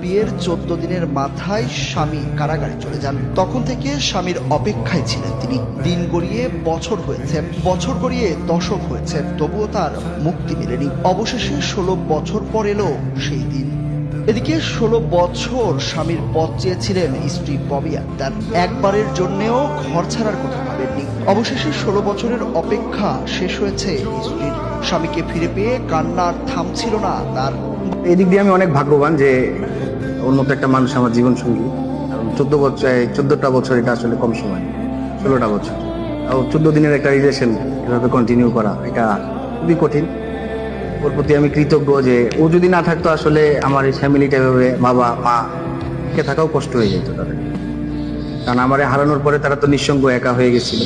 বিয়ের 14 দিনের মাথায় স্বামী কারাগারে চলে যান। তখন থেকে স্বামীর অপেক্ষায় ছিলেন তিনি। দিন গড়িয়ে বছর হয়েছে, বছর গড়িয়ে দশক হয়েছে, তবুও তার মুক্তি মেলেনি। অবশেষে 16 বছর পর এলো সেই দিন। এদিকে 16 বছর স্বামীর পথ চেয়েছিলেন স্ত্রী ববি আক্তার। একবারের জন্যেও ঘর ছাড়ার কথা ভাবেননি। অবশেষে 16 বছরের অপেক্ষা শেষ হয়েছে স্ত্রীর। স্বামীকে ফিরে পেয়ে কান্নার থামছিল না তার। এই দিক দিয়ে আমি অনেক ভাগ্যবান যে ওর মতো একটা মানুষ আমার জীবন সঙ্গী। 14টা বছর এটা আসলে কম সময়, 16টা বছর, 14 দিনের একটা রিলেশন এভাবে কন্টিনিউ করা এটা খুবই কঠিন। ওর প্রতি আমি কৃতজ্ঞ যে ও যদি না থাকতো আসলে আমার এই ফ্যামিলিটা এভাবে বাবা মা কে থাকাও কষ্ট হয়ে যেত তাদের, কারণ আমারে হারানোর পরে তারা তো নিঃসঙ্গ একা হয়ে গেছিল।